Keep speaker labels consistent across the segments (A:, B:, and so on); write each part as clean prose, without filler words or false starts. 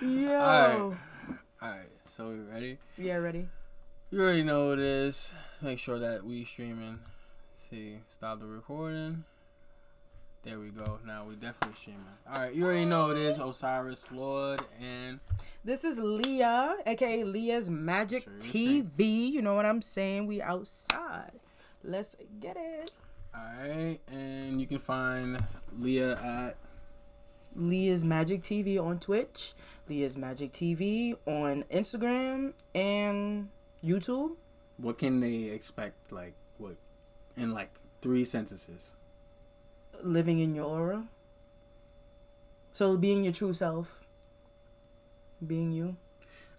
A: Yo.
B: Alright. So we ready?
A: Yeah, ready.
B: You already know what it is. Make sure that we streaming. See, stop the recording. There we go. Now we definitely streaming. Alright, you already know it is Osiris, Lourde, and
A: this is Leah, aka Leah's Magic TV. You know what I'm saying? We outside. Let's get it.
B: Alright, and you can find Leah at
A: Leah's Magic TV on Twitch, Leah's Magic TV on Instagram and YouTube.
B: What can they expect, in 3 sentences?
A: Living in your aura. So being your true self. Being you.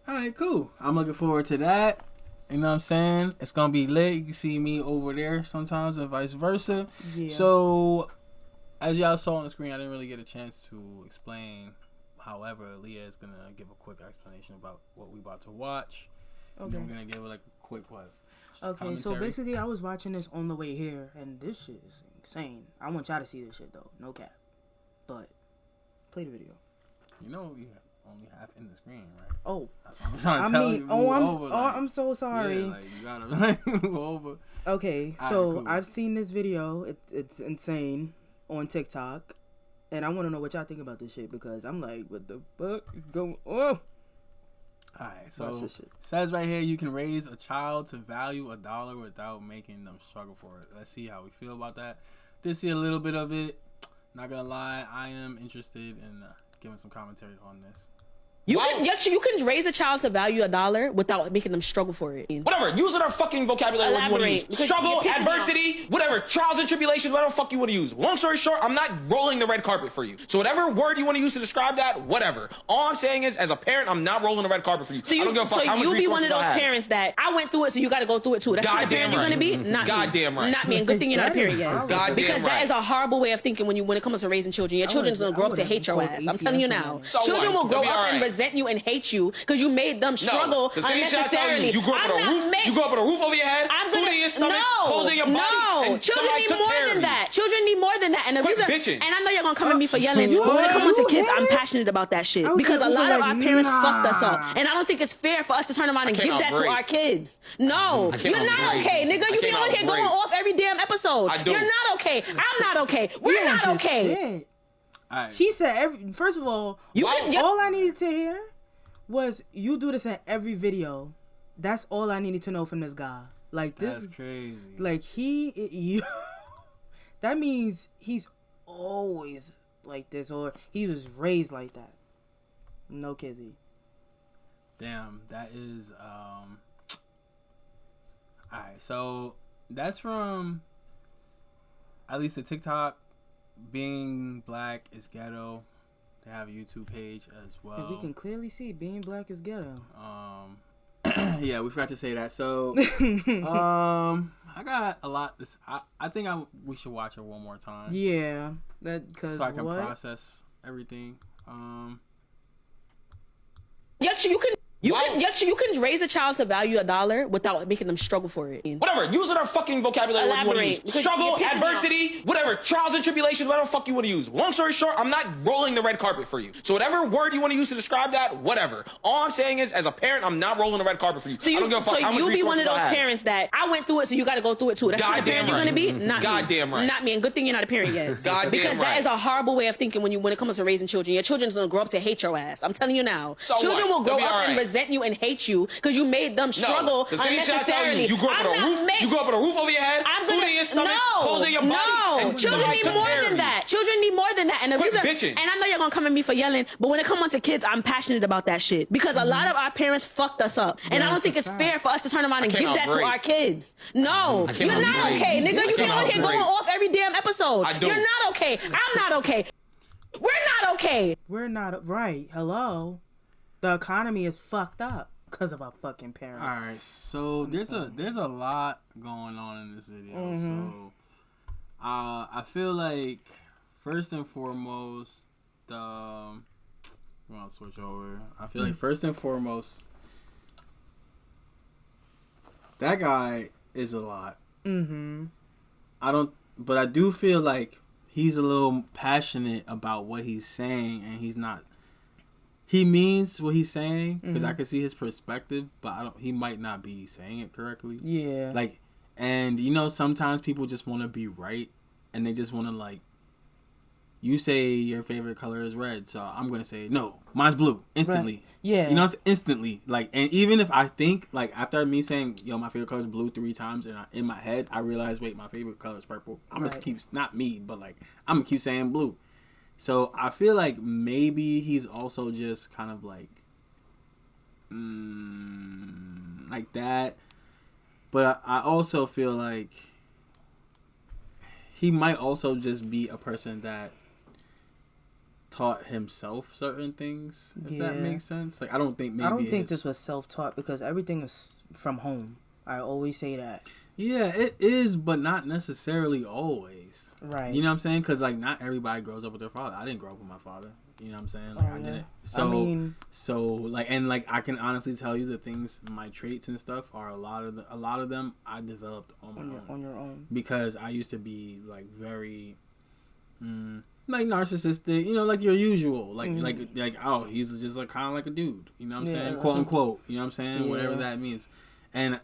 B: Alright, cool. I'm looking forward to that. You know what I'm saying? It's gonna be lit. You can see me over there sometimes and vice versa. Yeah. So, as y'all saw on the screen, I didn't really get a chance to explain. However, Leah is gonna give a quick explanation about what we about to watch. Okay. And then we're gonna give it a quick what?
A: Okay, commentary. So basically I was watching this on the way here, and this shit is insane. I want y'all to see this shit though, no cap. But play the video.
B: You know you only half in the screen, right?
A: Oh,
B: that's what I'm trying to tell you.
A: I'm so sorry.
B: Yeah, you gotta move over.
A: Okay, so cool. I've seen this video. It's insane on TikTok, and I want to know what y'all think about this shit because I'm like, what the fuck is going on?
B: Alright, so it says right here you can raise a child to value $1 without making them struggle for it. Let's see how we feel about that. Did see a little bit of it. Not gonna lie, I am interested in giving some commentary on this.
C: You can raise a child to value $1 without making them struggle for it.
D: Whatever. Use whatever fucking vocabulary you want to use. Struggle, adversity, whatever. Trials and tribulations, whatever the fuck you want to use. Long story short, I'm not rolling the red carpet for you. So whatever word you want to use to describe that, whatever. All I'm saying is, as a parent, I'm not rolling the red carpet for you.
C: So you, I don't give a fuck how much resources you be one of those parents that I went through it, so you got to go through it too. That's the parent you're gonna be. Not
D: Goddamn
C: me.
D: right.
C: Not me. And good thing you're not a parent yet.
D: Goddamn
C: because that is a horrible way of thinking when it comes to raising children. Your children's gonna grow up to hate your ass. I'm telling you now. Children will grow up and resent you and hate you because you made them struggle unnecessarily.
D: You grew up with a roof. You grew up with a roof over your head, food in your stomach, clothes in your body. And
C: children need more than that. Children need more than that. And the reason,
D: bitching.
C: and I know you're gonna come at me for yelling, but when it comes to kids, I'm passionate about that shit because a lot of our parents fucked us up, and I don't think it's fair for us to turn around and give that to our kids. No, you're not okay, nigga. You be on here going off every damn episode. You're not okay. I'm not okay. We're not okay.
A: He said, first of all, all I needed to hear was you do this in every video. That's all I needed to know from this guy. Like this,
B: that's crazy.
A: Like that means he's always like this, or he was raised like that. No kizzy.
B: Damn, that is Alright, so that's from at least the TikTok. Being Black is Ghetto. They have a YouTube page as well.
A: And we can clearly see Being Black is Ghetto.
B: Yeah, we forgot to say that. So, I got a lot. I think we should watch it one more time.
A: Yeah,
B: so I can process everything.
C: Yeah, you can raise a child to value $1 without making them struggle for it.
D: Whatever. Use whatever fucking vocabulary you want to use. Struggle, adversity, whatever. Trials and tribulations, whatever the fuck you want to use. Long story short, I'm not rolling the red carpet for you. So whatever word you want to use to describe that, whatever. All I'm saying is, as a parent, I'm not rolling the red carpet for you.
C: So
D: I don't give a fuck how much resources
C: you be one of those parents that I went through it, so you got to go through it too. That's the parent you're gonna be. Not
D: Goddamn right.
C: Not me. And good thing you're not a parent yet.
D: Goddamn
C: because that is a horrible way of thinking when it comes to raising children. Your children's gonna grow up to hate your ass. I'm telling you now. Children will grow up and resent you and hate you because you made them struggle unnecessarily.
D: You grew up with a roof. You grew up with a roof over your head, food in your stomach, clothes in your body.
C: No, children need more than that. Children need more than that. And the reason, and I know you're gonna come at me for yelling, but when it comes to kids, I'm passionate about that shit because a lot of our parents fucked us up, and I don't think it's fair for us to turn around and give that to our kids. No, you're not okay, nigga. You be on here going off every damn episode. You're not okay. I'm not okay. We're not okay.
A: We're not right. Hello, the economy is fucked up. Because of our fucking parents.
B: All right, so there's a lot going on in this video. So I feel like first and foremost, I'm gonna switch over. I feel like first and foremost, that guy is a lot. But I do feel like he's a little passionate about what he's saying, and he's not. He means what he's saying because I can see his perspective, but he might not be saying it correctly.
A: Yeah.
B: Like, and sometimes people just want to be right, and they just want to like. You say your favorite color is red, so I'm gonna say no. Mine's blue instantly.
A: Right. Yeah,
B: it's instantly like, and even if I think like after me saying my favorite color is blue 3 times, and in my head I realize wait, my favorite color is purple. I'm gonna keep not me, but like I'm gonna keep saying blue. So I feel like maybe he's also just kind of like that, but I also feel like he might also just be a person that taught himself certain things, if that makes sense. Like I don't think this
A: was self-taught because everything is from home. I always say that.
B: Yeah, it is, but not necessarily always.
A: Right.
B: You know what I'm saying? Because like not everybody grows up with their father. I didn't grow up with my father. You know what I'm saying? Like I didn't. So like, and like I can honestly tell you the things, my traits and stuff are a lot of them I developed on your own because I used to be like very. Like narcissistic, like your usual, like oh, he's just like kind of like a dude, you know what I'm saying, quote unquote, you know what I'm saying, whatever that means. And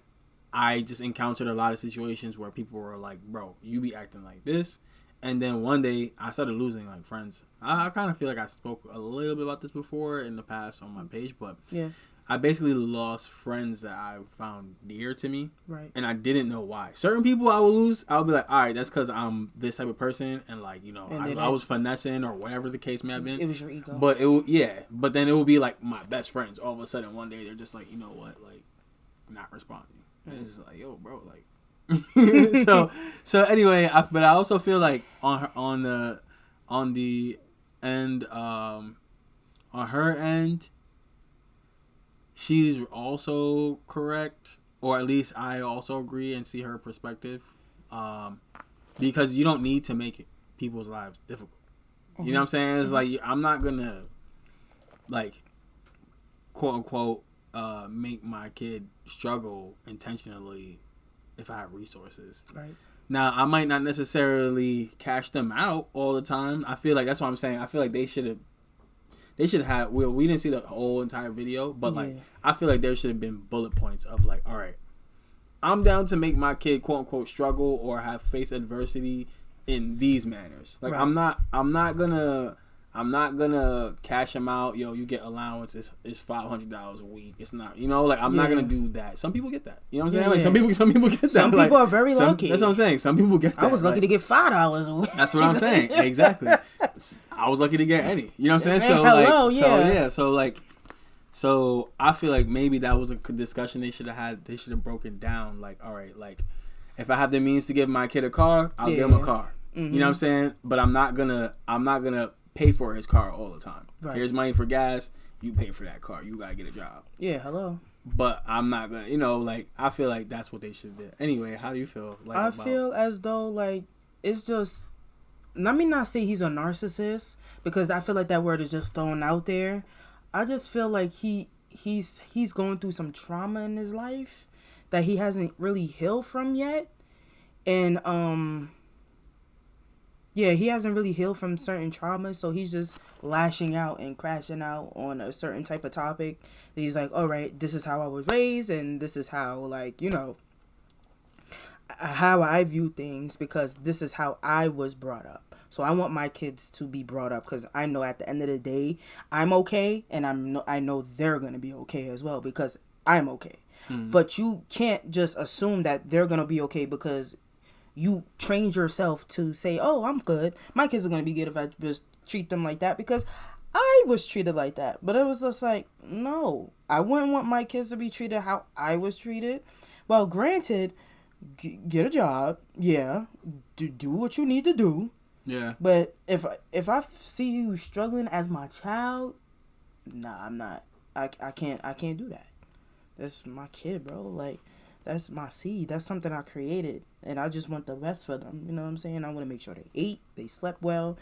B: I just encountered a lot of situations where people were like, bro, you be acting like this. And then one day I started losing like friends. I kind of feel like I spoke a little bit about this before in the past on my page, but I basically lost friends that I found dear to me.
A: Right. And
B: I didn't know why. Certain people I would lose, I'll be like, all right, that's because I'm this type of person. And like, I was finessing or whatever the case may have been.
A: It was your ego.
B: But but then it would be like my best friends. All of a sudden one day they're just like, you know what, like not responding. And it's just like, yo, bro, like. so anyway, but I also feel like on the end, on her end, she's also correct, or at least I also agree and see her perspective, because you don't need to make people's lives difficult. You know what I'm saying? It's like I'm not gonna like quote unquote make my kid struggle intentionally if I have resources.
A: Right.
B: Now I might not necessarily cash them out all the time. I feel like that's what I'm saying. I feel like they should have. Well, we didn't see the whole entire video, but like I feel like there should have been bullet points of like, all right, I'm down to make my kid quote unquote struggle or have face adversity in these manners. Like I'm not gonna cash him out. Yo, you get allowance. It's $500 a week. It's not. Like I'm not gonna do that. Some people get that. You know what I'm saying? Like some people get that.
A: Some people are very lucky.
B: That's what I'm saying. Some people get that.
A: I was lucky to get $5 a week.
B: That's what I'm saying. Exactly. I was lucky to get any. You know what I'm saying? So I feel like maybe that was a discussion they should have had. They should have broken down. Like, all right, like if I have the means to give my kid a car, I'll give him a car. Mm-hmm. You know what I'm saying? But I'm not gonna pay for his car all the time. Right. Here's money for gas. You pay for that car. You gotta get a job.
A: Yeah, hello.
B: But I'm not gonna, like I feel like that's what they should do. Anyway, how do you feel? Like
A: I feel as though like it's just. Let me not say he's a narcissist because I feel like that word is just thrown out there. I just feel like he's going through some trauma in his life that he hasn't really healed from yet, and he hasn't really healed from certain traumas, so he's just lashing out and crashing out on a certain type of topic. He's like, all right, this is how I was raised, and this is how, like, how I view things because this is how I was brought up. So I want my kids to be brought up because I know at the end of the day, I'm okay, and I know they're going to be okay as well because I'm okay. Mm-hmm. But you can't just assume that they're going to be okay because you trained yourself to say, oh, I'm good. My kids are going to be good if I just treat them like that because I was treated like that. But it was just like, no, I wouldn't want my kids to be treated how I was treated. Well, granted, get a job. Yeah. Do what you need to do.
B: Yeah.
A: But if I see you struggling as my child, nah, I'm not. I can't do that. That's my kid, bro. Like, that's my seed. That's something I created. And I just want the best for them. You know what I'm saying? I want to make sure they ate, they slept well.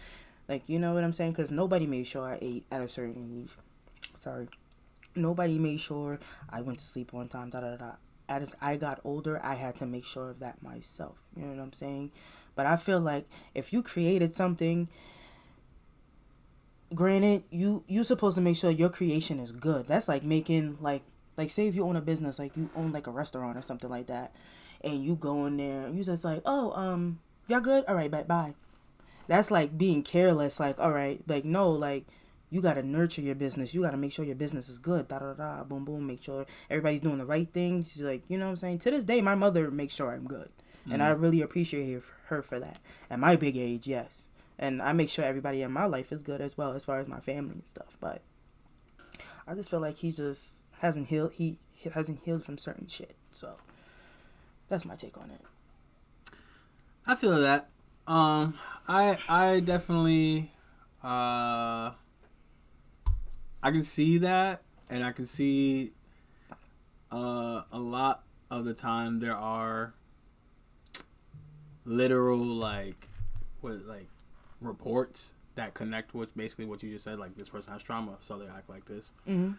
A: Like, you know what I'm saying? Because nobody made sure I ate at a certain age. Sorry. Nobody made sure I went to sleep on time, As I got older, I had to make sure of that myself. You know what I'm saying? But I feel like if you created something, granted, you supposed to make sure your creation is good. That's like making like say if you own a business, like you own like a restaurant or something like that, and you go in there and you just like, oh, y'all good? All right, bye. That's like being careless. Like, all right, like no, like you gotta nurture your business. You gotta make sure your business is good. Da da da. Boom boom. Make sure everybody's doing the right things. Like, you know what I'm saying? To this day, my mother makes sure I'm good, and I really appreciate her for that. At my big age, yes. And I make sure everybody in my life is good as well, as far as my family and stuff. But I just feel like he just hasn't healed. He hasn't healed from certain shit. So that's my take on it.
B: I feel that. I definitely I can see that, and I can see a lot of the time there are literal like reports that connect with basically what you just said, like this person has trauma, so they act like this.
A: Mm-hmm.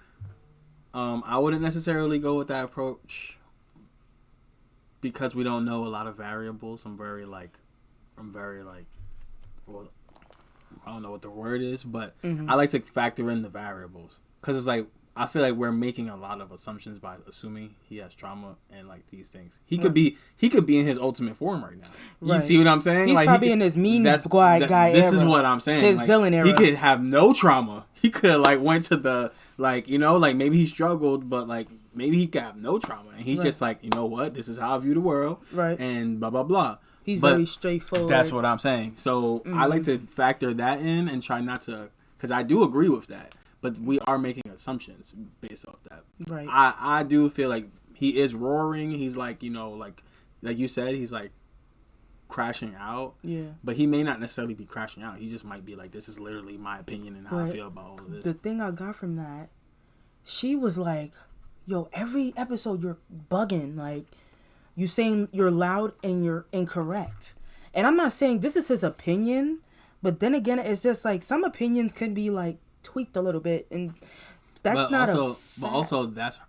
B: I wouldn't necessarily go with that approach because we don't know a lot of variables. I'm very well, I don't know what the word is, but I like to factor in the variables because it's like I feel like we're making a lot of assumptions by assuming he has trauma and like these things. He could be in his ultimate form right now. You see what I'm saying?
A: He's
B: like,
A: probably in his mean guy
B: This
A: era.
B: is what I'm saying.
A: His
B: like,
A: villain era.
B: He could have no trauma. He could have like went to the like, you know, like maybe he struggled, but like maybe he could have no trauma and he's just like, you know what, this is how I view the world,
A: right?
B: And blah blah blah.
A: He's very straightforward.
B: That's what I'm saying. So I like to factor that in and try not to, because I do agree with that. But we are making assumptions based off that.
A: Right.
B: I do feel like he is roaring. He's like, you know, like you said, he's like crashing out.
A: Yeah.
B: But he may not necessarily be crashing out. He just might be like, this is literally my opinion and how I feel about all of this.
A: The thing I got from that, she was like, yo, every episode you're bugging. Like, you saying you're loud and you're incorrect. And I'm not saying this is his opinion, but then again, it's just like some opinions can be like tweaked a little bit, and that's but
B: also that's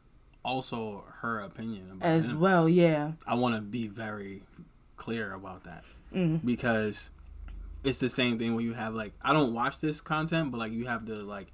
B: also her opinion about
A: as
B: him.
A: Well. Yeah,
B: I want to be very clear about that because it's the same thing when you have like, I don't watch this content, but like you have the like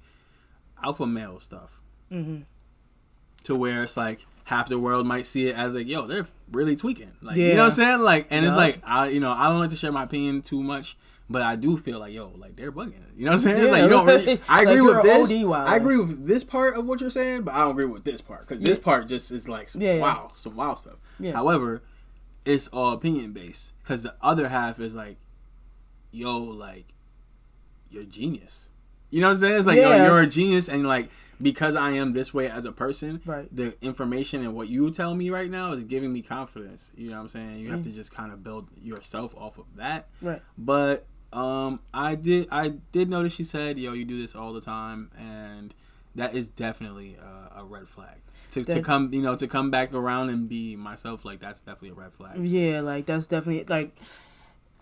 B: alpha male stuff to where it's like half the world might see it as like, yo, they're really tweaking, like you know what I'm saying, like, and it's like I don't like to share my opinion too much. But I do feel like, yo, like they're bugging. You know what I'm saying?
A: Yeah,
B: like you don't really, I agree with this.
A: I
B: agree with this part of what you're saying, but I don't agree with this part because this part just is like some wild stuff. Yeah. However, it's all opinion based because the other half is like, yo, like you're genius. You know what I'm saying? It's like, yo, you're a genius, and like because I am this way as a person, the information and what you tell me right now is giving me confidence. You know what I'm saying? You have to just kind of build yourself off of that.
A: Right.
B: But I did notice she said, yo, you do this all the time, and that is definitely a red flag. To come back around and be myself, like that's definitely a red flag. Yeah,
A: like that's definitely like,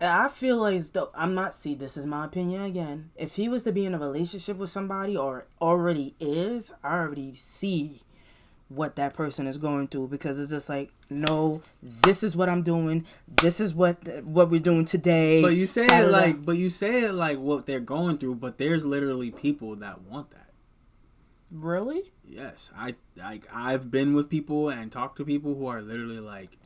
A: I feel like this is my opinion again. If he was to be in a relationship with somebody or already is, I already see what that person is going through, because it's just like, no, this is what I'm doing. This is what we're doing today.
B: But you say it like what they're going through, but there's literally people that want that.
A: Really?
B: Yes. I've been with people and talked to people who are literally like,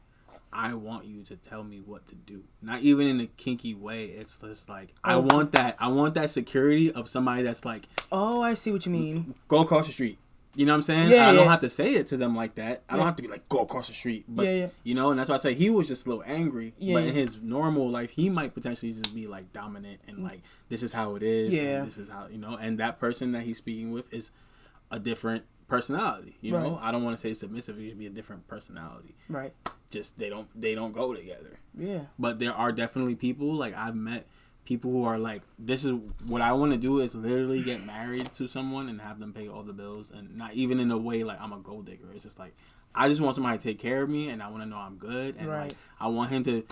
B: I want you to tell me what to do. Not even in a kinky way. It's just like, I want that security of somebody that's like,
A: oh, I see what you mean.
B: Go across the street. You know what I'm saying? Yeah, I don't have to say it to them like that. I don't have to be like, go across the street. But, you know, and that's why I say he was just a little angry. Yeah, but in his normal life, he might potentially just be, like, dominant and, like, this is how it is. Yeah. And this is how, you know, and that person that he's speaking with is a different personality. You know? I don't want to say submissive. It should be a different personality. Right. Just they don't go together. Yeah. But there are definitely people, like, I've met people who are like, this is what I want to do, is literally get married to someone and have them pay all the bills, and not even in a way like I'm a gold digger. It's just like, I just want somebody to take care of me, and I want to know I'm good, and like I want him to.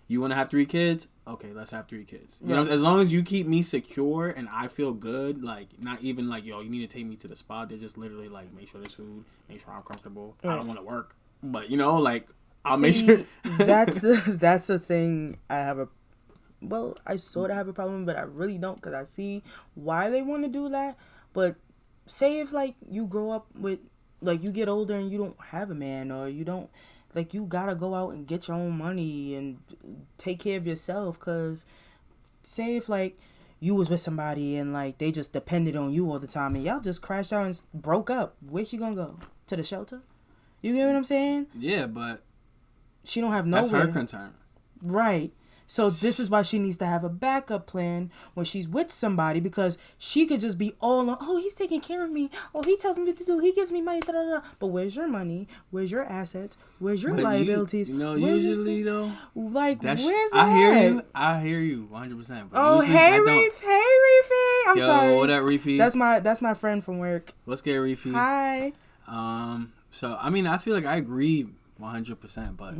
B: You want to have 3 kids? Okay, let's have 3 kids. You know, as long as you keep me secure and I feel good, like not even like, yo, you need to take me to the spot. They're just literally like, make sure there's food, make sure I'm comfortable. I don't want to work, but you know, like I'll make sure.
A: that's the thing. I sort of have a problem, but I really don't, because I see why they want to do that. But say if like you grow up with, like, you get older and you don't have a man, or you don't, like, you gotta go out and get your own money and take care of yourself. Because say if like you was with somebody and like they just depended on you all the time and y'all just crashed out and broke up, where she gonna go? To the shelter? You get what I'm saying?
B: Yeah, but
A: she don't have nowhere.
B: That's her concern.
A: Right. So this is why she needs to have a backup plan when she's with somebody, because she could just be all on, oh, he's taking care of me. Oh, he tells me what to do. He gives me money. Da, da, da. But where's your money? Where's your assets? Where's your liabilities?
B: Usually though,
A: like, where's that?
B: I hear you 100%.
A: Oh, hey, Reefy. I'm sorry.
B: What up, Reefy?
A: That's my friend from work.
B: What's good, Reefy?
A: Hi.
B: So I mean, I feel like I agree 100%, but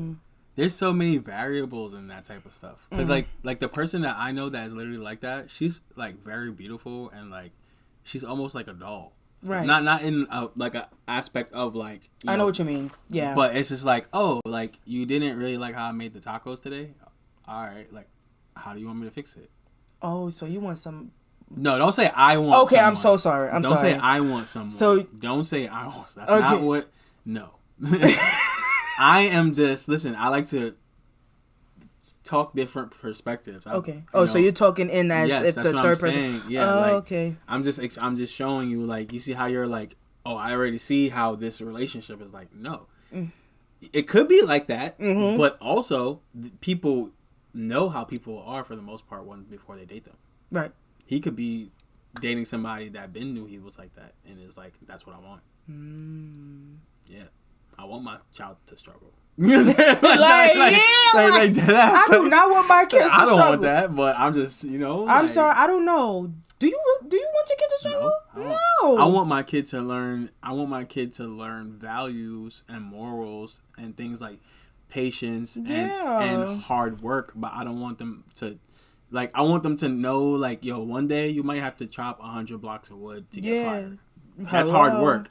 B: there's so many variables in that type of stuff. Because like the person that I know that is literally like that, she's like very beautiful and like she's almost like a doll.
A: Right.
B: Not in like a aspect of like.
A: I know what you mean. Yeah.
B: But it's just like, oh, like you didn't really like how I made the tacos today. All right, like how do you want me to fix it?
A: Oh, so you want some?
B: No, don't say I want.
A: Okay,
B: someone.
A: I'm so sorry.
B: Don't say I want someone.
A: So
B: don't say I want. That's not what. No. I am just listen. I like to talk different perspectives.
A: Okay. So you're talking in as if the third person.
B: Yeah.
A: Okay.
B: I'm just showing you, like, you see how you're like, oh, I already see how this relationship is like. No, it could be like that, but also people know how people are for the most part before they date them.
A: Right.
B: He could be dating somebody that Ben knew he was like that, and is like, that's what I want. Yeah. I want my child to struggle. You know what I'm saying? Like
A: I do not want my kids to struggle.
B: I don't want that, but I'm just,
A: I'm sorry, I don't know. Do you want your kid to struggle? No.
B: I want my kid to learn. I want my kid to learn values and morals and things like patience and hard work. But I don't want them to, like, I want them to know, like, yo, one day you might have to chop 100 blocks of wood to get fired. That's hard work.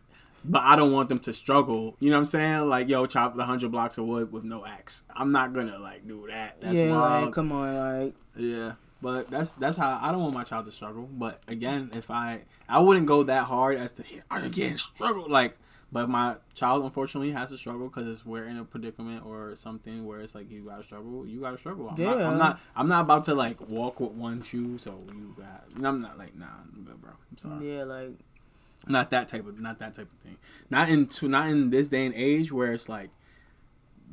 B: But I don't want them to struggle. You know what I'm saying? Like, yo, chop the 100 blocks of wood with no axe. I'm not gonna like do that. That's wild.
A: Like, come on, like.
B: Yeah, but that's how I don't want my child to struggle. But again, if I wouldn't go that hard as to again struggle. Like, but if my child unfortunately has to struggle because we're in a predicament or something where it's like you gotta struggle. You gotta struggle. I'm not about to like walk with one shoe. So I'm not like bro. I'm sorry.
A: Yeah, like.
B: Not that type of thing. Not in this day and age where it's like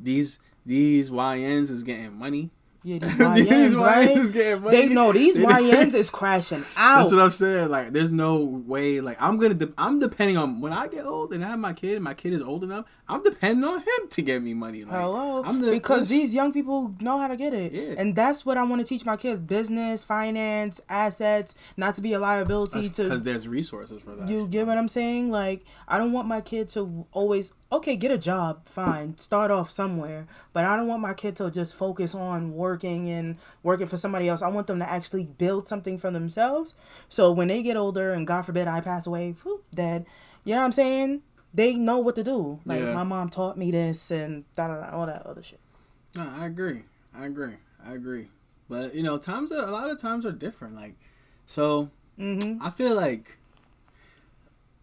B: these YNs is getting money.
A: Yeah, these YNs, right?
B: Is getting money.
A: They know these YNs is crashing out.
B: That's what I'm saying. Like, there's no way. Like, I'm depending on when I get old and I have my kid, and my kid is old enough. I'm depending on him to get me money. Like,
A: hello, because these young people know how to get it, and that's what I want to teach my kids: business, finance, assets, not to be a liability to.
B: Because there's resources for that.
A: You get what I'm saying? Like, I don't want my kid to always get a job, fine, start off somewhere, but I don't want my kid to just focus on working for somebody else. I want them to actually build something for themselves. So when they get older and God forbid I pass away, dead, you know what I'm saying? They know what to do. Like, my mom taught me this and all that other shit.
B: No, I agree. But, a lot of times are different. Like, so I feel like,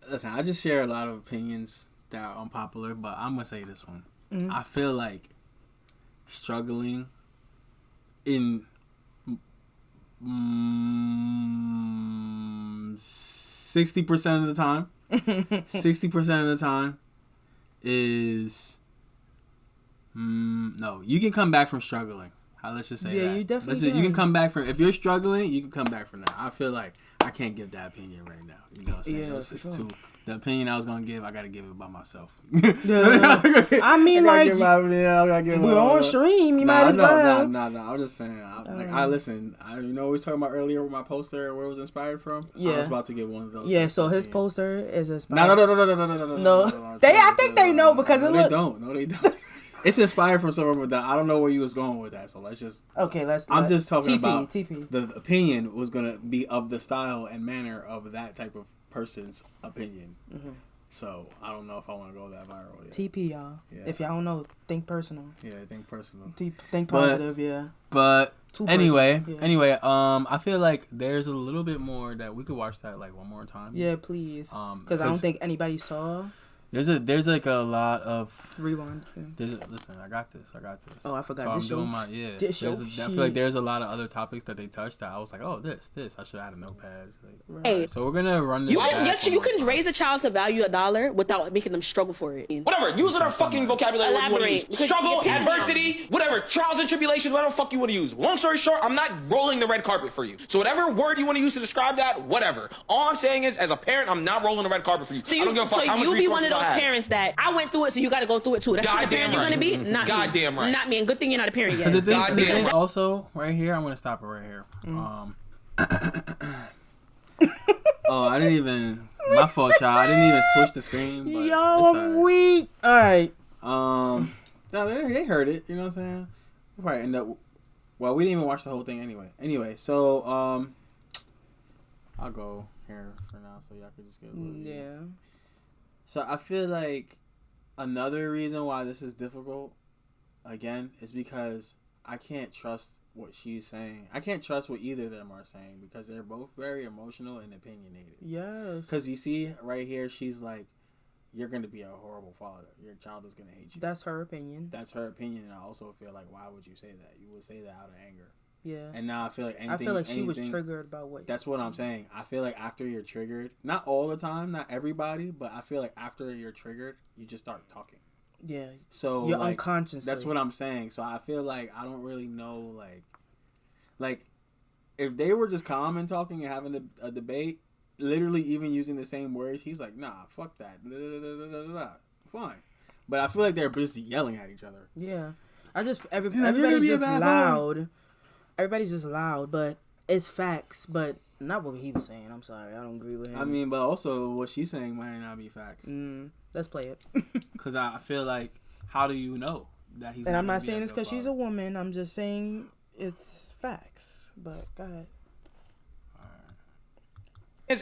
B: listen, I just share a lot of opinions that are unpopular, but I'm gonna say this one. I feel like struggling in 60% of the time, 60% of the time is no. You can come back from struggling. Let's just say that.
A: Yeah, you definitely can.
B: You can come back from, if you're struggling, you can come back from that. I feel like I can't give that opinion right now. You know what I'm saying? The opinion I was gonna give, I gotta give it by myself.
A: I mean, like, we're on stream. You might as well.
B: No. I'm just saying. I listen. We was talking about earlier with my poster where it was inspired from.
A: Yeah.
B: I was about to get one of those.
A: Yeah. So his poster is inspired.
B: No.
A: I think they know because
B: they don't. No, they don't. It's inspired from somewhere, but I don't know where you was going with that. So let's just.
A: Okay,
B: I'm just talking about
A: TP.
B: The opinion was gonna be of the style and manner of that type of person's opinion. So I don't know if I want to go that viral yet.
A: TP, y'all. Yeah. If y'all don't know, think personal.
B: Yeah, think personal.
A: Think positive, yeah.
B: But anyway, I feel like there's a little bit more that we could watch that like one more time.
A: Yeah, please. Because I don't think anybody saw.
B: There's like a lot of
A: rewind.
B: Yeah. Listen, I got this.
A: Oh, I forgot.
B: So I'm doing my I feel like there's a lot of other topics that they touched that I was like, oh, this. I should have had a notepad. Like, hey, so we're gonna run this.
C: You can raise a child to value $1 without making them struggle for it.
D: Whatever. Use whatever fucking vocabulary you want to use. Struggle, adversity, whatever. Trials and tribulations, whatever the fuck you want to use. Long story short, I'm not rolling the red carpet for you. So whatever word you want to use to describe that, whatever. All I'm saying is, as a parent, I'm not rolling the red carpet for you.
C: So
D: I don't give a fuck how much
C: you be one of those parents that I went through it, so you got to go through it too. That's what the parent you're gonna be. Not
D: goddamn
C: me.
D: Right.
C: Not me. And good thing you're not a parent yet.
B: The thing also right here, I'm gonna stop it right here. Oh, I didn't even. My fault, y'all. I didn't even switch the screen. But
A: yo, I'm weak. All right.
B: No, they heard it. You know what I'm saying? We'll probably end up. Well, we didn't even watch the whole thing anyway. So I'll go here for now, so y'all can just get a little.
A: Yeah.
B: So I feel like another reason why this is difficult, again, is because I can't trust what she's saying. I can't trust what either of them are saying because they're both very emotional and opinionated.
A: Yes.
B: Because you see right here, she's like, you're going to be a horrible father. Your child is going to hate you.
A: That's her opinion.
B: That's her opinion. And I also feel like, why would you say that? You would say that out of anger.
A: Yeah.
B: And now I feel like
A: she was triggered about what.
B: That's what I'm saying. I feel like after you're triggered, not all the time, not everybody, but I feel like after you're triggered, you just start talking.
A: Yeah.
B: So
A: you're unconscious.
B: That's what I'm saying. So I feel like I don't really know, like if they were just calm and talking and having a debate, literally even using the same words, he's like, nah, fuck that. Fine. But I feel like they're busy yelling at each other.
A: Yeah. Everybody's just loud. Everybody's just loud, but it's facts, but not what he was saying. I'm sorry. I don't agree with him.
B: I mean, but also what she's saying might not be facts.
A: Let's play it. Because
B: I feel like, how do you know that he's
A: and I'm not saying this because she's a woman. I'm just saying it's facts. But go ahead.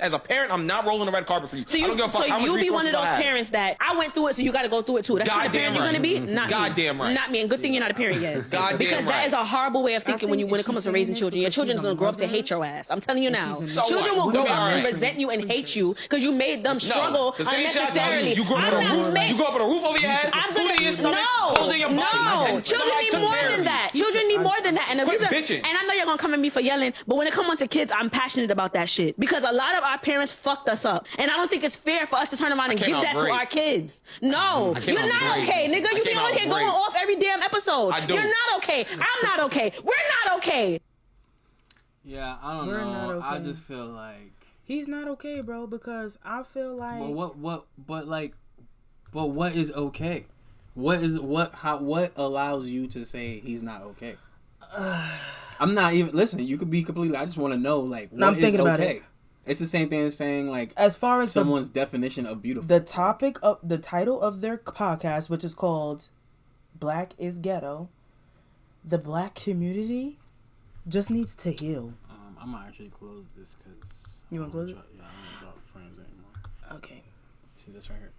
D: As a parent, I'm not rolling the red carpet for you. I don't give a fuck how much
C: you be one of those parents that I went through it, so you got to go through it too. That's what the parent you're gonna be. Not
D: goddamn
C: me.
D: Right.
C: Not me. And good thing you're not a parent yet.
D: Goddamn
C: because that is a horrible way of thinking when it comes to raising children. Your children's gonna grow up to hate your ass. I'm telling you now. Children will grow up and resent you and hate you because you made them struggle unnecessarily.
D: You grew up with a roof over your head, food in your stomach, clothes in your body.
C: No, children need more than that. Children need more than that. And the reason, and I know you're gonna come at me for yelling, but when it comes to kids, I'm passionate about that shit because a lot of our parents fucked us up, and I don't think it's fair for us to turn around and give that to our kids. No, you're not okay, nigga. You be on here going off every damn episode. You're not okay. I'm not okay. We're not okay.
B: Yeah, I don't know. Not okay. I just feel like
A: he's not okay, bro. Because I feel like.
B: But what is okay? What allows you to say he's not okay? I'm not even. Listen, you could be completely. I just want to know, like, what is okay? About it. It's the same thing as saying, like,
A: as far as
B: someone's definition of beautiful.
A: The title of their podcast, which is called "Black is Ghetto," the black community just needs to heal.
B: I'm gonna actually close this because
A: you want to close it?
B: Yeah, I don't drop frames anymore.
A: Okay.
B: See this right here?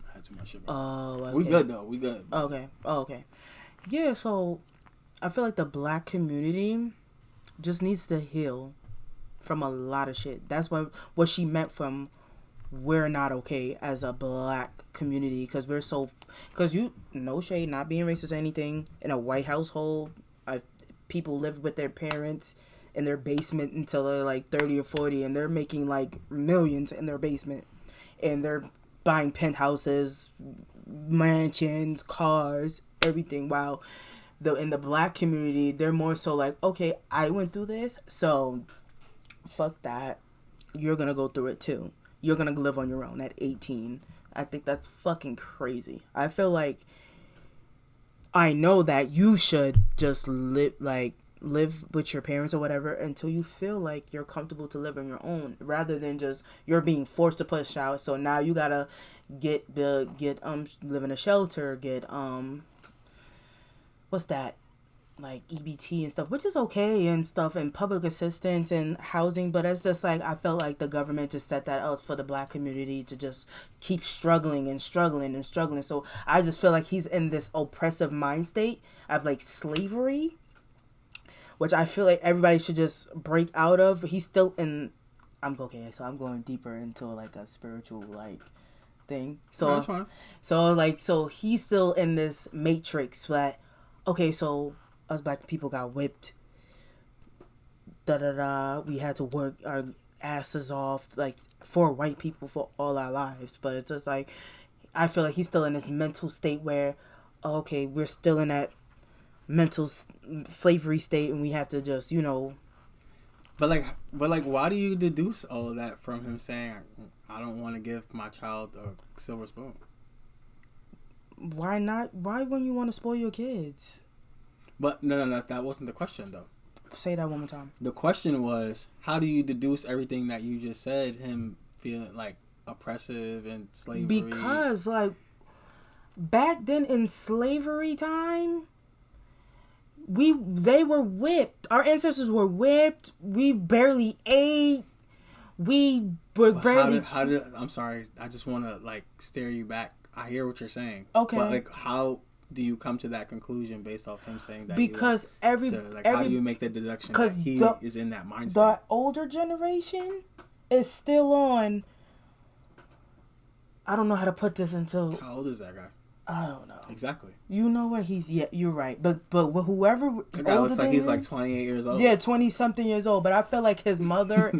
B: I had too much shit.
A: Oh, okay.
B: We good though. We good.
A: Okay. Oh, okay. Yeah. So, I feel like the black community just needs to heal from a lot of shit. That's what she meant from we're not okay as a black community because you no shade, not being racist or anything, in a white household, people live with their parents in their basement until they're like 30 or 40 and they're making like millions in their basement and they're buying penthouses, mansions, cars, everything, while in the black community they're more so like, okay, I went through this, so fuck that. You're gonna go through it too. You're gonna live on your own at 18. I think that's fucking crazy. I feel like I know that you should just live with your parents or whatever until you feel like you're comfortable to live on your own, rather than just you're being forced to push out. So now you gotta live in a shelter, what's that? like EBT and stuff, which is okay and stuff, and public assistance and housing, but it's just like I felt like the government just set that out for the black community to just keep struggling and struggling and struggling. So I just feel like he's in this oppressive mind state of like slavery, which I feel like everybody should just break out of. He's still in. I'm okay, so I'm going deeper into like a spiritual like thing. So
B: that's fine.
A: So he's still in this matrix that, okay, so us black people got whipped. We had to work our asses off like for white people for all our lives. But it's just like I feel like he's still in this mental state where, okay, we're still in that mental slavery state, and we have to just
B: But why do you deduce all of that from him saying, I don't want to give my child a silver spoon?
A: Why not? Why wouldn't you want to spoil your kids?
B: But no, that wasn't the question, though.
A: Say that one more time.
B: The question was, how do you deduce everything that you just said, him feeling like oppressive and slavery?
A: Because, like, back then in slavery time, they were whipped. Our ancestors were whipped. We barely ate. We were barely...
B: I'm sorry. I just want to, like, stare you back. I hear what you're saying.
A: Okay.
B: But, like, how do you come to that conclusion based off him saying that?
A: Because
B: how do you make that deduction that he is in that mindset?
A: The older generation is still on... I don't know how to put this into...
B: How old is that guy?
A: I don't know.
B: Exactly.
A: You know what he's... Yeah, you're right. But whoever...
B: The guy looks like he's like 28 years old.
A: Yeah, 20-something years old. But I feel like his mother...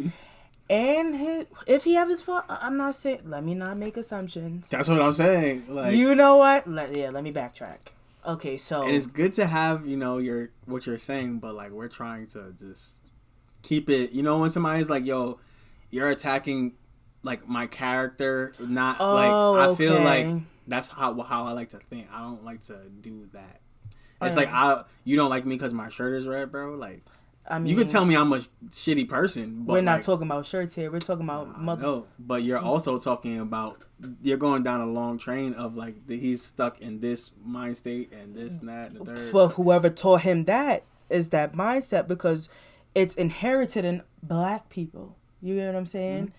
A: And if he have his fault, I'm not saying. Let me not make assumptions.
B: That's what I'm saying. Like,
A: you know what? Let me backtrack. Okay, so
B: and it's good to have what you're saying, but like we're trying to just keep it. When somebody's like, "Yo, you're attacking like my character," not I feel like that's how I like to think. I don't like to do that. It's like you don't like me because my shirt is red, bro. Like. I mean, you could tell me I'm a shitty person, but
A: we're not talking about shirts here. We're talking about mother.
B: No, but you're also talking about you're going down a long train of like he's stuck in this mind state and this and that and the third.
A: For whoever taught him that is that mindset because it's inherited in black people. You get what I'm saying? Mm-hmm.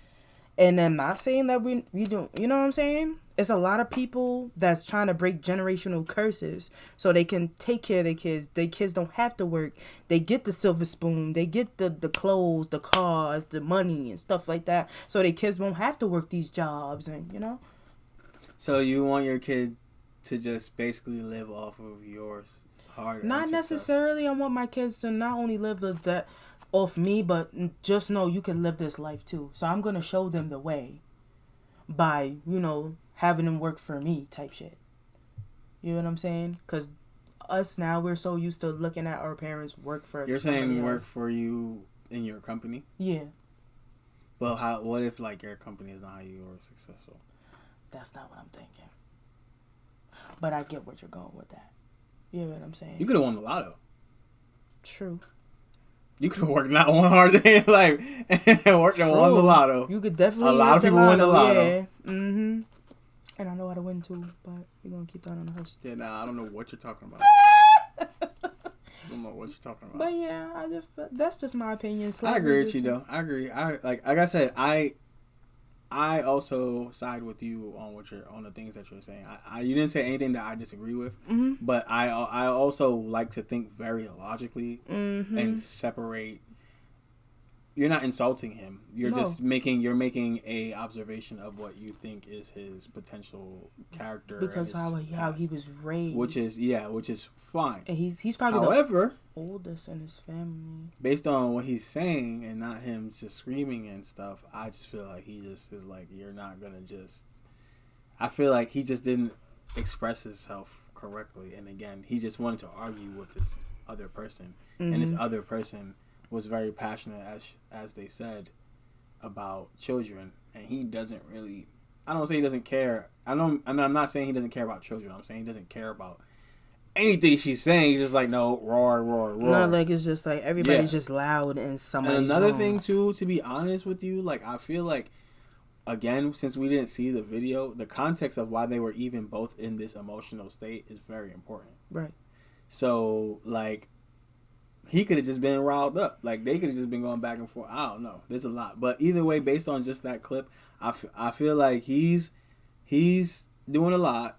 A: And I'm not saying that we don't. You know what I'm saying? It's a lot of people that's trying to break generational curses so they can take care of their kids. Their kids don't have to work. They get the silver spoon. They get the clothes, the cars, the money and stuff like that. So their kids won't have to work these jobs and,
B: So you want your kid to just basically live off of yours hard?
A: Not necessarily. I want my kids to not only live that off me, but just know you can live this life too. So I'm going to show them the way by, having them work for me type shit. You know what I'm saying? Because us now, we're so used to looking at our parents work for us.
B: You're saying work for you in your company?
A: Yeah.
B: Well, what if like your company is not how you are successful?
A: That's not what I'm thinking. But I get what you're going with that. You know what I'm saying?
B: You could have won the lotto.
A: True.
B: You could have worked not one hard day in life and worked and won the lotto.
A: You could definitely.
B: A lot of people win the lotto.
A: Yeah. Mm-hmm. And I know how to win too, but we're gonna keep that on the hush.
B: Yeah, I don't know what you're talking about. I don't know what you're talking about.
A: But yeah, that's just my opinion.
B: I agree with you though. I agree. Like I said, I also side with you on the things that you're saying. You didn't say anything that I disagree with,
A: mm-hmm.
B: but I also like to think very logically
A: mm-hmm.
B: and separate. You're not insulting him. You're just making a observation of what you think is his potential character.
A: Because how he was raised,
B: which is fine.
A: And he's probably the oldest in his family.
B: Based on what he's saying and not him just screaming and stuff, I just feel like he just is like, you're not gonna just. I feel like he just didn't express himself correctly, and again, he just wanted to argue with this other person,
A: mm-hmm.
B: and this other person was very passionate, as they said, about children, and he doesn't really. I don't say he doesn't care. I'm not saying he doesn't care about children. I'm saying he doesn't care about anything she's saying. He's just like, no, roar, roar, roar.
A: No, like it's just like everybody's just loud and somebody's.
B: And another
A: wrong.
B: thing too, to be honest with you, like I feel like, again, since we didn't see the video, the context of why they were even both in this emotional state is very important.
A: Right.
B: So like. he could have just been riled up. Like, they could have just been going back and forth. I don't know. There's a lot. But either way, based on just that clip, I feel like he's doing a lot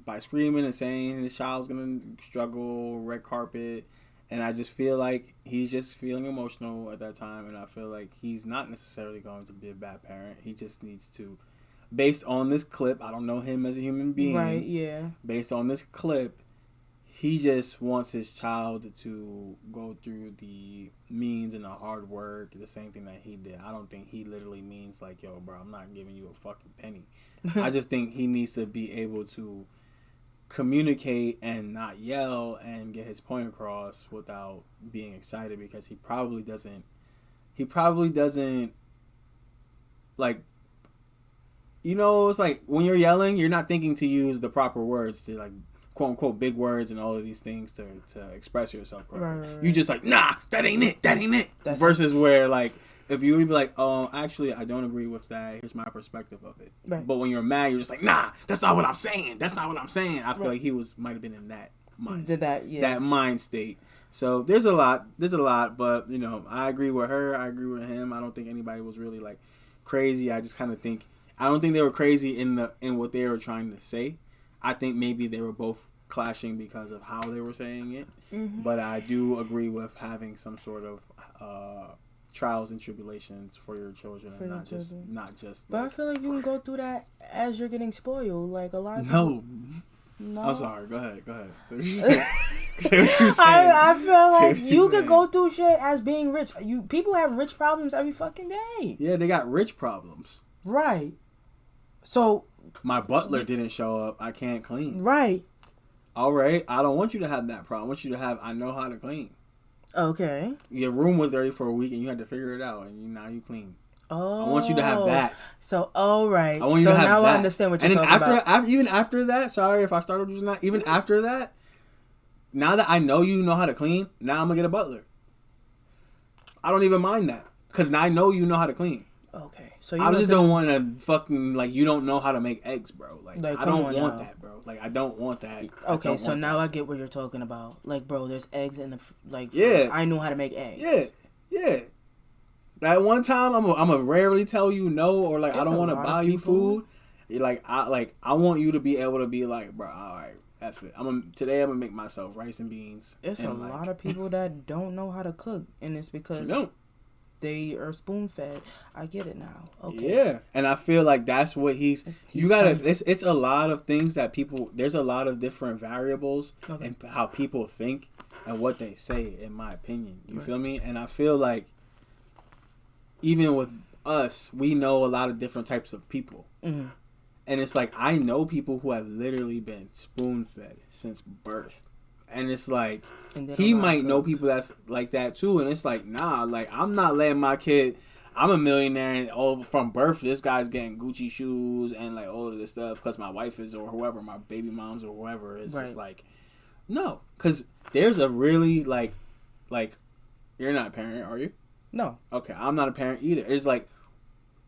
B: by screaming and saying his child's going to struggle, red carpet. And I just feel like he's just feeling emotional at that time. And I feel like he's not necessarily going to be a bad parent. He just needs to, based on this clip, I don't know him as a human being.
A: Right, yeah.
B: Based on this clip, he just wants his child to go through the means and the hard work, the same thing that he did. I don't think he literally means like, yo, bro, I'm not giving you a fucking penny. I just think he needs to be able to communicate and not yell and get his point across without being excited, because he probably doesn't like, you know, it's like when you're yelling, you're not thinking to use the proper words to, like, quote unquote big words and all of these things to express yourself correctly. Right. You just like, nah, that ain't it. That's versus it. Where like, if you would be like, actually, I don't agree with that. Here's my perspective of it. Right. But when you're mad, you're just like, nah, that's not what I'm saying. I feel like he might have been in that that mind state. So there's a lot, but you know, I agree with her. I agree with him. I don't think anybody was really like crazy. I just kind of think, I don't think they were crazy in what they were trying to say. I think maybe they were both clashing because of how they were saying it. Mm-hmm. But I do agree with having some sort of trials and tribulations for your children, and not just. But
A: I feel like you can go through that as you're getting spoiled. Like a lot of
B: people. No. I'm sorry. Go ahead. Say what you're saying.
A: I feel like you could go through shit as being rich. People have rich problems every fucking day.
B: Yeah, they got rich problems.
A: Right. So.
B: My butler didn't show up. I can't clean.
A: Right.
B: All right. I don't want you to have that problem. I want you to have, I know how to clean.
A: Okay.
B: Your room was dirty for a week and you had to figure it out, and now you clean. Oh. I want you to have that.
A: So, all right.
B: I want you to have
A: now
B: that.
A: I understand what you're talking about.
B: Even after that, sorry if I started using that, even after that, now that I know you know how to clean, now I'm going to get a butler. I don't even mind that, because now I know you know how to clean.
A: Okay. So
B: I just don't want to fucking, like, you don't know how to make eggs, bro. Like I don't want that, bro. Like, I don't want that.
A: Okay, so now I get what you're talking about. Like, bro, there's eggs in the, like, yeah. I know how to make eggs.
B: Yeah. That one time, I'm gonna rarely tell you no, or like, I don't want to buy you food. Like, I want you to be able to be like, bro, all right, F it. Today I'm gonna make myself rice and beans.
A: It's a lot of people that don't know how to cook, and it's because they are spoon fed. I get it now. Okay.
B: Yeah, and I feel like that's what you gotta. It's a lot of things that people. There's a lot of different variables in how people think and what they say. In my opinion, you feel me? And I feel like even with us, we know a lot of different types of people. Mm-hmm. And it's like, I know people who have literally been spoon fed since birth. And it's like, he might know people that's like that too. And it's like, nah, like, I'm not letting my kid, I'm a millionaire, and all from birth, this guy's getting Gucci shoes and like all of this stuff because my wife is, or whoever, my baby moms or whoever. It's just like, no. Because there's a really, like, you're not a parent, are you?
A: No.
B: Okay, I'm not a parent either. It's like,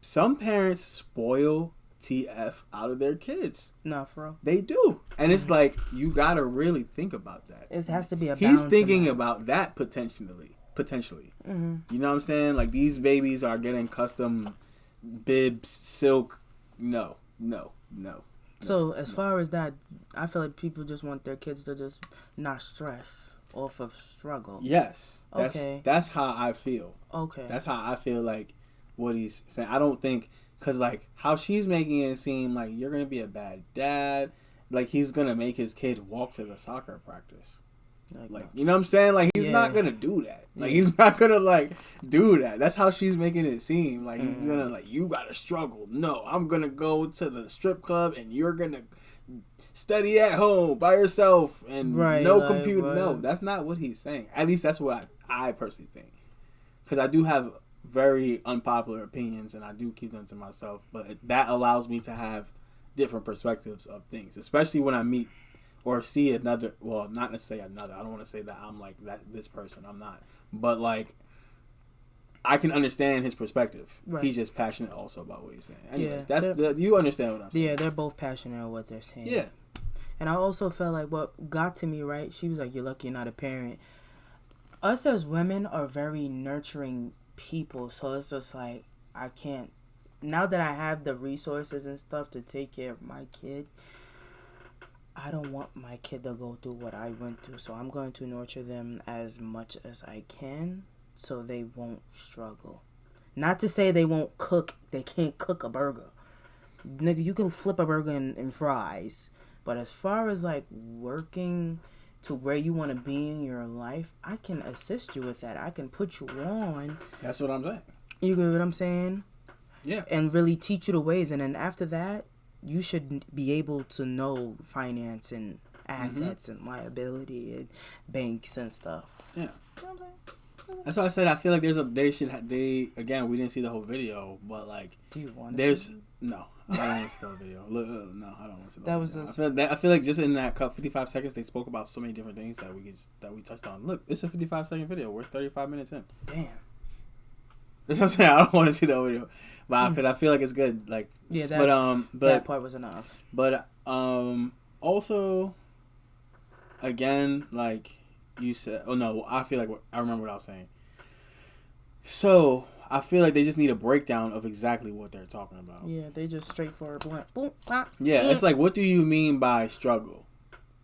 B: some parents spoil TF out of their kids.
A: No, for real.
B: They do. And it's like, you gotta really think about that.
A: It has to be a balance.
B: He's thinking about that potentially. Mm-hmm. You know what I'm saying? Like, these babies are getting custom bibs, silk. No.
A: So, as far as that, I feel like people just want their kids to just not stress off of struggle.
B: Yes. That's how I feel.
A: Okay.
B: That's how I feel like what he's saying. I don't think, because like how she's making it seem like you're going to be a bad dad. Like, he's going to make his kid walk to the soccer practice. Like, you know what I'm saying? Like, he's not going to do that. Like, he's not going to, like, do that. That's how she's making it seem. Like, he's going to, like, you got to struggle. No, I'm going to go to the strip club and you're going to study at home by yourself and no computer. No, that's not what he's saying. At least that's what I personally think. Because I do have very unpopular opinions and I do keep them to myself. But that allows me to have different perspectives of things. Especially when I meet or see another, well, not necessarily another. I don't want to say that I'm like this person. I'm not. But, like, I can understand his perspective. Right. He's just passionate also about what he's saying. Anyways, you understand what I'm saying.
A: Yeah, they're both passionate about what they're saying.
B: Yeah.
A: And I also felt like what got to me, right? She was like, you're lucky you're not a parent. Us as women are very nurturing people, so it's just like I can't. Now that I have the resources and stuff to take care of my kid, I don't want my kid to go through what I went through. So I'm going to nurture them as much as I can so they won't struggle. Not to say they won't cook. They can't cook a burger. Nigga, you can flip a burger and fries. But as far as like working to where you want to be in your life, I can assist you with that. I can put you on.
B: That's what I'm saying.
A: You get what I'm saying?
B: Yeah.
A: And really teach you the ways. And then after that, you should be able to know finance and assets and liability and banks and stuff.
B: Yeah. That's why I said I feel like again, we didn't see the whole video, but like
A: do you want
B: no, I don't want to see the whole video. No, I don't want to see the
A: whole
B: video. I feel like just in that 55 seconds they spoke about so many different things that we touched on. Look, it's a 55-second video. We're 35 minutes in.
A: Damn.
B: That's what I'm saying. I don't want to see the whole video. But because I feel like it's good. Like
A: yeah,
B: but
A: that part was enough.
B: But also again, like you said, I feel like I remember what I was saying. So I feel like they just need a breakdown of exactly what they're talking about.
A: Yeah, they just straightforward blunt. Boom, ah,
B: yeah, it's like, what do you mean by struggle?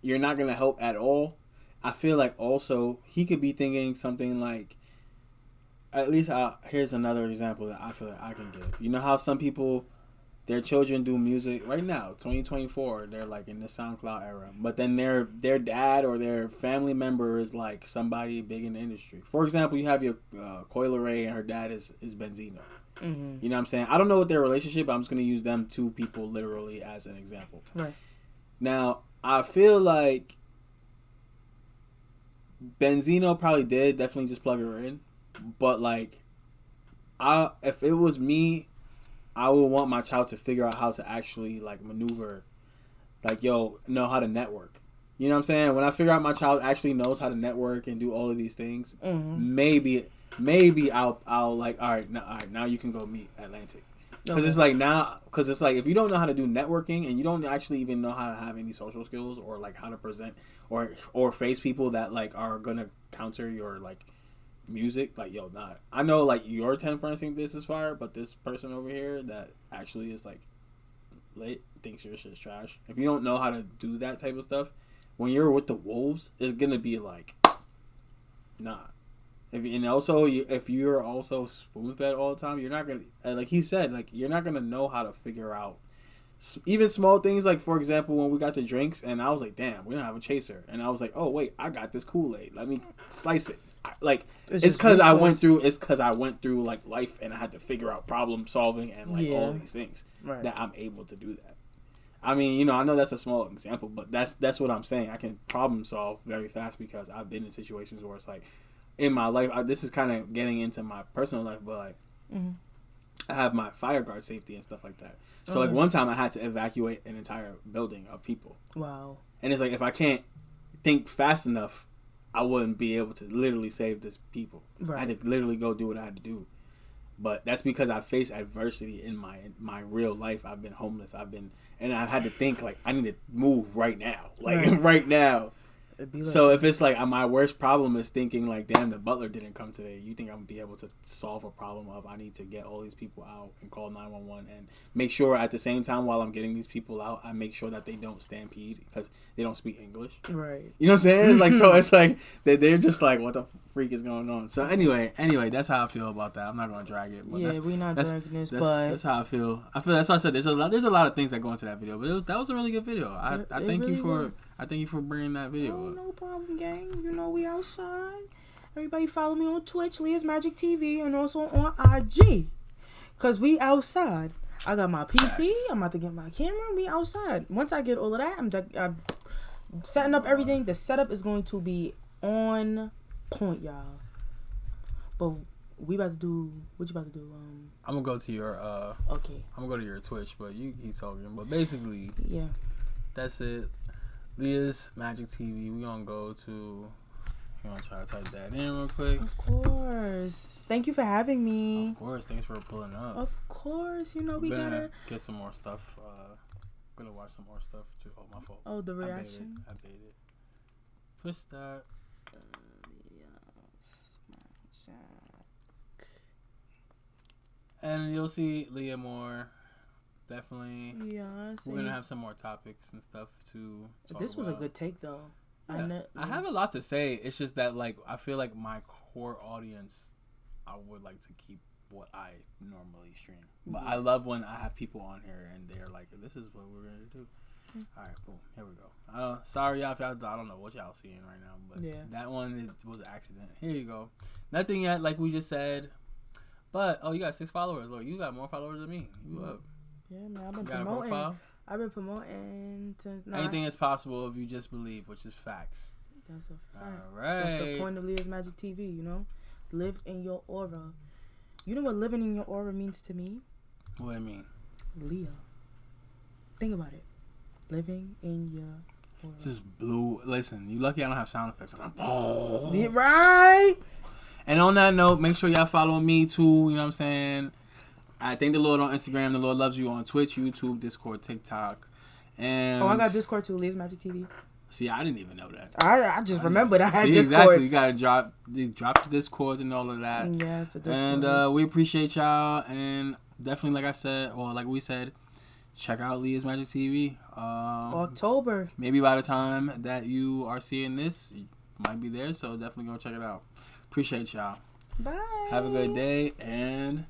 B: You're not gonna help at all. I feel like also he could be thinking something like, at least here's another example that I feel like I can give. You know how some people, their children do music right now, 2024, they're like in the SoundCloud era, but then their dad or their family member is like somebody big in the industry. For example, you have your Coyle Ray and her dad is Benzino. Mm-hmm. You know what I'm saying? I don't know what their relationship, but I'm just going to use them two people literally as an example. Right. Now, I feel like Benzino probably did definitely just plug her in, but like, if it was me, I would want my child to figure out how to actually like maneuver, like know how to network. You know what I'm saying? When I figure out my child actually knows how to network and do all of these things, maybe I'll like all right now you can go meet Atlantic. Because it's like if you don't know how to do networking and you don't actually even know how to have any social skills or like how to present or face people that like are gonna counter your like music, like I know like your 10 friends think this is fire, but this person over here that actually is like lit thinks your shit's trash. If you don't know how to do that type of stuff, when you're with the wolves, it's gonna be like nah. If you're also spoon fed all the time, you're not gonna, like he said, like you're not gonna know how to figure out even small things. Like for example, when we got the drinks and I was like, damn, we don't have a chaser, and I was like, oh wait, I got this Kool-Aid, let me slice it. Like it's because I went through like life and I had to figure out problem solving and like all these things that I'm able to do that. I mean, I know that's a small example, but that's what I'm saying. I can problem solve very fast because I've been in situations where it's like in my life. This is kind of getting into my personal life, but like I have my fire guard safety and stuff like that. So like one time I had to evacuate an entire building of people. Wow. And it's like if I can't think fast enough, I wouldn't be able to literally save this people. Right. I had to literally go do what I had to do. But that's because I faced adversity in my real life. I've been homeless. And I've had to think like I need to move right now. Like right now. Like so if it's like my worst problem is thinking like, damn, the butler didn't come today, you think I'm gonna be able to solve a problem of I need to get all these people out and call 911 and make sure at the same time while I'm getting these people out, I make sure that they don't stampede because they don't speak English. Right. You know what I'm saying? It's like so it's like they're just like, what the freak is going on? So anyway, that's how I feel about that. I'm not gonna drag it. But
A: we're not dragging this, but
B: that's how I feel. That's why I said there's a lot of things that go into that video, but that was a really good video. I thank you for. I thank you for bringing that video up.
A: No problem, gang. We outside. Everybody follow me on Twitch, Leah's Magic TV, and also on IG. Because we outside. I got my PC. I'm about to get my camera. We outside. Once I get all of that, I'm setting up everything. The setup is going to be on point, y'all. But we about to do... What you about to do?
B: I'm going to go to your...
A: Okay.
B: I'm going to go to your Twitch, but you keep talking. But basically...
A: Yeah.
B: That's it. Leah's Magic TV. We're going to go to... You want to try to type that in real quick?
A: Of course. Thank you for having me.
B: Of course. Thanks for pulling up.
A: Of course. We gotta...
B: Get some more stuff. I'm going to watch some more stuff. Oh, my fault.
A: Oh, the reaction?
B: I baited. Twist that.
A: Yes.
B: And you'll see Leah more. Definitely.
A: Yeah.
B: We're going to have some more topics and stuff to talk
A: This was
B: about.
A: a good take, though.
B: Yeah. I have a lot to say. It's just that, like, I feel like my core audience, I would like to keep what I normally stream. But I love when I have people on here and they're like, this is what we're going to do. All right, boom. Here we go. Sorry, y'all, if y'all, I don't know what y'all seeing right now, but that one was an accident. Here you go. Nothing yet, like we just said. But, you got 6 followers. Look, you got more followers than me. You up.
A: Yeah, man, I've been promoting.
B: Anything is possible if you just believe, which is facts.
A: That's a fact.
B: All right.
A: That's the point of Leah's Magic TV, you know? Live in your aura. You know what living in your aura means to me?
B: What do you mean?
A: Leah. Think about it. Living in your aura.
B: This is blue. Listen, you lucky I don't have sound effects.
A: Right?
B: And on that note, make sure y'all follow me too. You know what I'm saying? I thank the Lord on Instagram. The Lord loves you on Twitch, YouTube, Discord, TikTok. And
A: I got Discord too, Leah's Magic TV.
B: See, I didn't even know that.
A: I just remembered I had Discord.
B: Exactly. You gotta drop the Discords and all of that.
A: Yeah, it's the Discord.
B: And we appreciate y'all. And definitely, like we said, check out Leah's Magic TV.
A: October.
B: Maybe by the time that you are seeing this, it might be there. So definitely go check it out. Appreciate y'all.
A: Bye.
B: Have a good day and